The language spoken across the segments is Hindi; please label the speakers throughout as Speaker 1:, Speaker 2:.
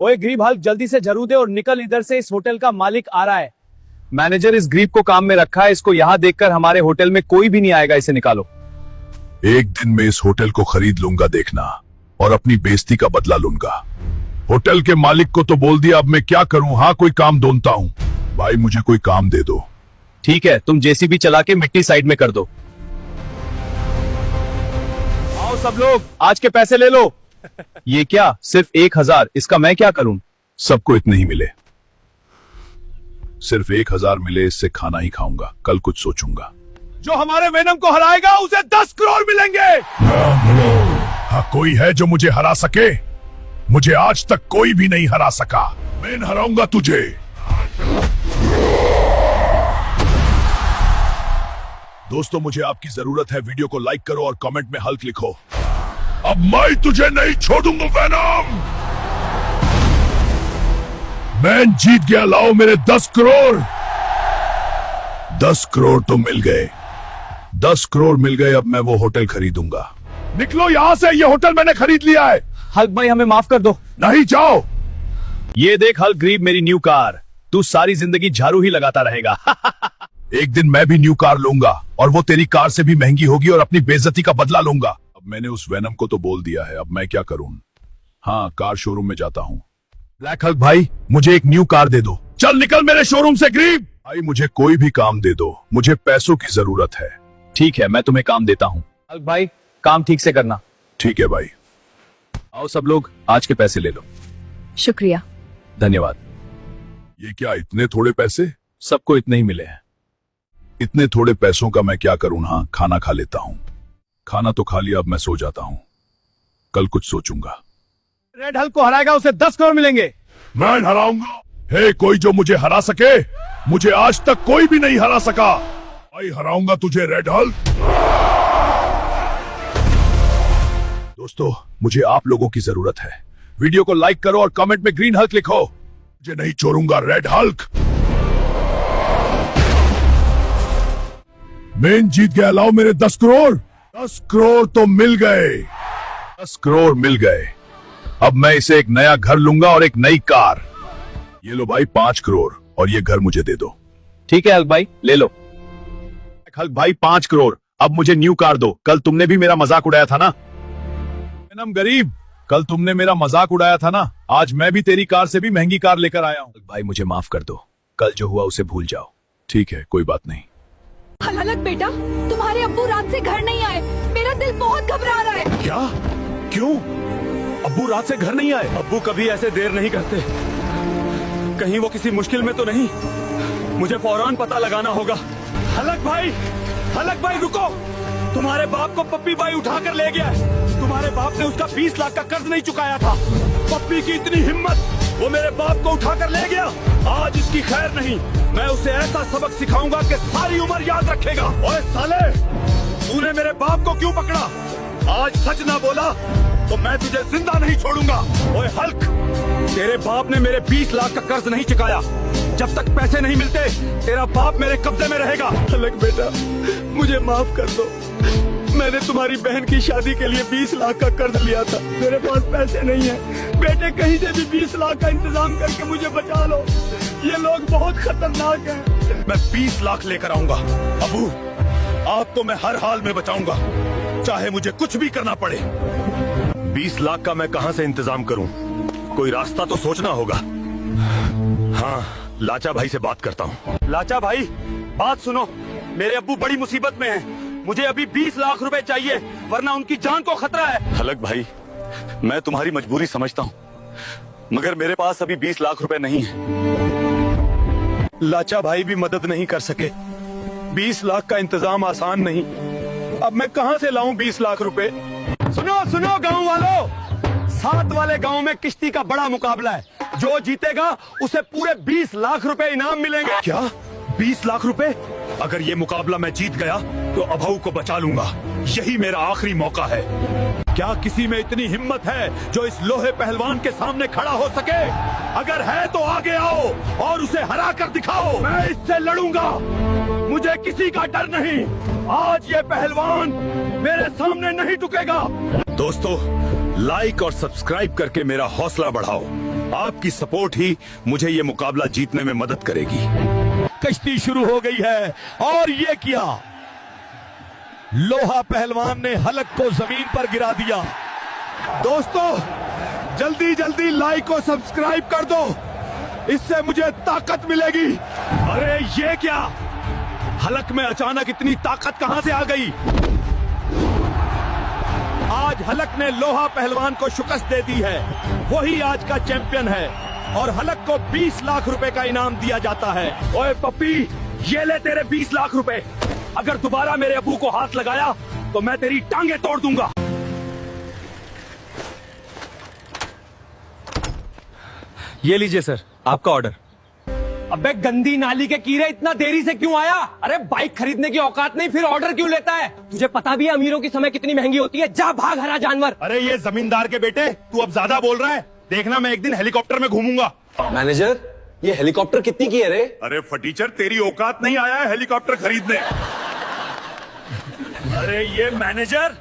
Speaker 1: ओए गरीब हल्क, जल्दी से झाड़ू दे और निकल इधर से, इस होटल का मालिक आ रहा है। मैनेजर इस गरीब को काम में रखा है, इसको यहाँ देखकर हमारे होटल में कोई भी नहीं आएगा, इसे निकालो।
Speaker 2: एक दिन मैं इस होटल को खरीद लूंगा, देखना, और अपनी बेइज्जती का बदला लूंगा। होटल के मालिक को तो बोल दिया, अब मैं क्या करूं। हाँ, कोई काम ढूंढता हूं। भाई मुझे कोई काम दे दो।
Speaker 1: ठीक है, तुम जेसीबी चला के मिट्टी साइड में कर दो। आओ सब लोग, आज के पैसे ले लो। ये क्या, सिर्फ 1000? इसका मैं क्या करूं?
Speaker 2: सबको इतने ही मिले, सिर्फ 1000 मिले, इससे खाना ही खाऊंगा, कल कुछ सोचूंगा।
Speaker 1: जो हमारे वेनम को हराएगा उसे 10 करोड़ मिलेंगे।
Speaker 2: हाँ, कोई है जो मुझे हरा सके? मुझे आज तक कोई भी नहीं हरा सका। मैं हराऊंगा तुझे। दोस्तों, मुझे आपकी जरूरत है। वीडियो को लाइक करो और कमेंट में हल्क लिखो। अब मैं तुझे नहीं छोड़ूंगा वेनम। मैं जीत गया, लाओ मेरे 10 करोड़। 10 करोड़ तो मिल गए, 10 करोड़ मिल गए। अब मैं वो होटल खरीदूंगा। निकलो यहां से, ये होटल मैंने खरीद लिया है।
Speaker 1: हल्क भाई, हमें माफ कर दो।
Speaker 2: नहीं, जाओ।
Speaker 1: ये देख हल्क गरीब, मेरी न्यू कार। तू सारी जिंदगी झाड़ू ही लगाता रहेगा।
Speaker 2: एक दिन मैं भी न्यू कार लूंगा और वो तेरी कार से भी महंगी होगी और अपनी बेइज्जती का बदला लूंगा। अब मैंने उस वेनम को तो बोल दिया है, अब मैं क्या करूं। हाँ, कार शोरूम में जाता हूँ। ब्लैक हल्क भाई, मुझे एक न्यू कार दे दो। चल निकल मेरे शोरूम से गरीब। भाई मुझे कोई भी काम दे दो, मुझे पैसों की जरूरत है।
Speaker 1: ठीक है, मैं तुम्हें काम देता हूँ। हल्क भाई, काम ठीक से करना।
Speaker 2: ठीक है भाई।
Speaker 1: आओ सब लोग, आज के पैसे ले लो।
Speaker 3: शुक्रिया।
Speaker 1: धन्यवाद।
Speaker 2: ये क्या, इतने थोड़े पैसे?
Speaker 1: सबको इतने ही मिले हैं।
Speaker 2: इतने थोड़े पैसों का मैं क्या करूं। हाँ, खाना खा लेता हूँ। खाना तो खा लिया, अब मैं सो जाता हूँ, कल कुछ सोचूंगा।
Speaker 1: रेड हल्क को हराएगा उसे 10 करोड़ मिलेंगे।
Speaker 2: मैं हराऊंगा। हे, कोई जो मुझे हरा सके? मुझे आज तक कोई भी नहीं हरा सका। भाई हराऊंगा तुझे रेड हल्क। दोस्तों, मुझे आप लोगों की जरूरत है। वीडियो को लाइक करो और कमेंट में ग्रीन हल्क लिखो। मुझे नहीं छोड़ूंगा रेड हल्क। मैं जीत गया, लाओ मेरे 10 करोड़। 10 करोड़ तो मिल गए, 10 करोड़ मिल गए। अब मैं इसे एक नया घर लूंगा और एक नई कार। ये लो भाई 5 करोड़, और ये घर मुझे दे दो।
Speaker 1: ठीक है हल्क भाई, ले लो।
Speaker 2: हल्क भाई 5 करोड़, अब मुझे न्यू कार दो। कल तुमने भी मेरा मजाक उड़ाया था ना। वेनम गरीब, कल तुमने मेरा मजाक उड़ाया था ना, आज मैं भी तेरी कार से भी महंगी कार लेकर आया हूँ।
Speaker 1: भाई मुझे माफ कर दो, कल जो हुआ उसे भूल जाओ।
Speaker 2: ठीक है, कोई बात नहीं।
Speaker 3: हलक बेटा, तुम्हारे अब्बू रात से घर नहीं आए। मेरा दिल बहुत घबरा रहा है।
Speaker 4: क्या? क्यों? अब्बू रात से घर नहीं आए? अब्बू कभी ऐसे देर नहीं करते। कहीं वो किसी मुश्किल में तो नहीं? मुझे फौरन पता लगाना होगा। हलक भाई रुको। तुम्हारे बाप को पप्पी भाई उठा कर ले गया है। तुम्हारे बाप ने उसका 20 लाख का कर्ज नहीं चुकाया था। पप्पी की इतनी हिम्मत, वो मेरे बाप को उठा कर ले गया। आज इसकी खैर नहीं। मैं उसे ऐसा सबक सिखाऊंगा कि सारी उम्र याद रखेगा। ओए साले, तूने मेरे बाप को क्यों पकड़ा? आज सच ना बोला तो मैं तुझे जिंदा नहीं छोड़ूंगा। ओए हल्क, तेरे बाप ने मेरे 20 लाख का कर्ज नहीं चुकाया। जब तक पैसे नहीं मिलते तेरा बाप मेरे कब्जे में रहेगा। हल्क बेटा, मुझे माफ कर दो। मैंने तुम्हारी बहन की शादी के लिए 20 लाख का कर्ज लिया था। मेरे पास पैसे नहीं है। बेटे, कहीं से भी 20 लाख का इंतजाम करके मुझे बचा लो। ये लोग बहुत खतरनाक हैं। मैं 20 लाख लेकर आऊंगा। अबू, आपको मैं हर हाल में बचाऊंगा, चाहे मुझे कुछ भी करना पड़े। 20 लाख का मैं कहां से इंतजाम करूं? कोई रास्ता तो सोचना होगा। हाँ, लाचा भाई से बात करता हूँ। लाचा भाई, बात सुनो। मेरे अब्बू बड़ी मुसीबत में हैं। मुझे अभी 20 लाख रुपए चाहिए, वरना उनकी जान को खतरा है। हलक भाई, मैं तुम्हारी मजबूरी समझता हूँ, मगर मेरे पास अभी 20 लाख रुपए नहीं है। लाचा भाई भी मदद नहीं कर सके। 20 लाख का इंतजाम आसान नहीं। अब मैं कहां से लाऊं 20 लाख रुपए? सुनो गांव वालों, 7 वाले गांव में किश्ती का बड़ा मुकाबला है। जो जीतेगा उसे पूरे 20 लाख रुपए इनाम मिलेंगे। क्या? 20 लाख रुपए? अगर ये मुकाबला मैं जीत गया तो अभू को बचा लूंगा। यही मेरा आखिरी मौका है। क्या किसी में इतनी हिम्मत है जो इस लोहे पहलवान के सामने खड़ा हो सके? अगर है तो आगे आओ और उसे हरा कर दिखाओ। मैं इससे लड़ूंगा, मुझे किसी का डर नहीं। आज ये पहलवान मेरे सामने नहीं टुकेगा। दोस्तों, लाइक और सब्सक्राइब करके मेरा हौसला बढ़ाओ। आपकी सपोर्ट ही मुझे ये मुकाबला जीतने में मदद करेगी।
Speaker 2: कश्ती शुरू हो गई है और ये किया, लोहा पहलवान ने हलक को जमीन पर गिरा दिया। दोस्तों जल्दी जल्दी लाइक और सब्सक्राइब कर दो, इससे मुझे ताकत मिलेगी।
Speaker 4: अरे ये क्या, हलक में अचानक इतनी ताकत कहां से आ गई?
Speaker 2: आज हलक ने लोहा पहलवान को शिकस्त दे दी है, वही आज का चैंपियन है और हलक को 20 लाख रुपए का इनाम दिया जाता है।
Speaker 4: ओए पप्पी, ये ले तेरे 20 लाख रुपए। अगर दोबारा मेरे अब्बू को हाथ लगाया तो मैं तेरी टांगे तोड़ दूंगा।
Speaker 1: ये लीजिए सर, आपका ऑर्डर। अबे गंदी नाली के कीड़े, इतना देरी से क्यों आया? अरे बाइक खरीदने की औकात नहीं, फिर ऑर्डर क्यों लेता है? तुझे पता भी है अमीरों की समय कितनी महंगी होती है। जा भाग हरा जानवर।
Speaker 2: अरे ये जमींदार के बेटे, तू अब ज्यादा बोल रहा है। देखना मैं एक दिन हेलीकॉप्टर में घूमूंगा।
Speaker 1: मैनेजर, ये हेलीकॉप्टर कितनी की है रे?
Speaker 2: अरे फटीचर, तेरी औकात नहीं आया है हेलीकॉप्टर खरीदने।
Speaker 4: अरे ये मैनेजर,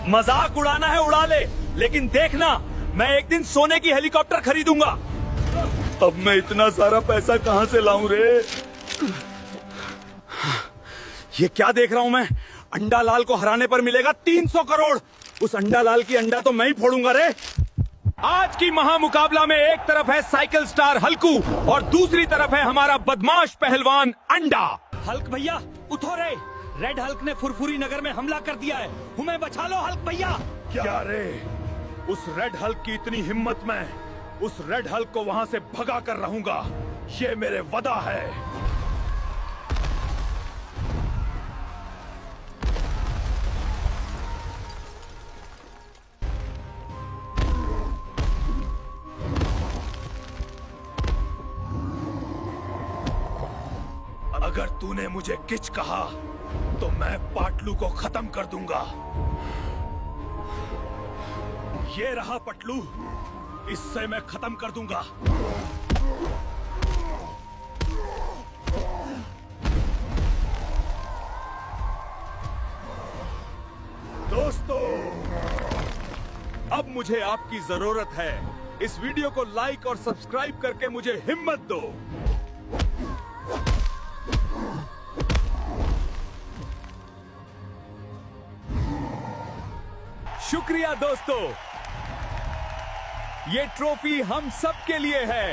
Speaker 4: मजाक उड़ाना है उड़ा ले, लेकिन देखना मैं एक दिन सोने की हेलीकॉप्टर खरीदूंगा। अब मैं इतना सारा पैसा कहां से लाऊं रे? ये क्या देख रहा हूं मैं? अंडा लाल को हराने पर मिलेगा 300 करोड़। उस अंडा लाल की अंडा तो मैं ही फोड़ूंगा रे। आज की महामुकाबला में एक तरफ है साइकिल स्टार हल्कू और दूसरी तरफ है हमारा बदमाश पहलवान अंडा। हल्क भैया उठो रे, रेड हल्क ने फुरफुरी नगर में हमला कर दिया है, हमें बचा लो हल्क भैया।
Speaker 2: क्या रे, उस रेड हल्क की इतनी हिम्मत में उस रेड हल्क को वहां से भगा कर रहूंगा, ये मेरे वदा है। अगर तूने मुझे किच कहा तो मैं पाटलू को खत्म कर दूंगा। ये रहा पटलू, इससे मैं खत्म कर दूंगा। दोस्तों, अब मुझे आपकी जरूरत है। इस वीडियो को लाइक और सब्सक्राइब करके मुझे हिम्मत दो। शुक्रिया दोस्तों, ये ट्रॉफी हम सब के लिए है।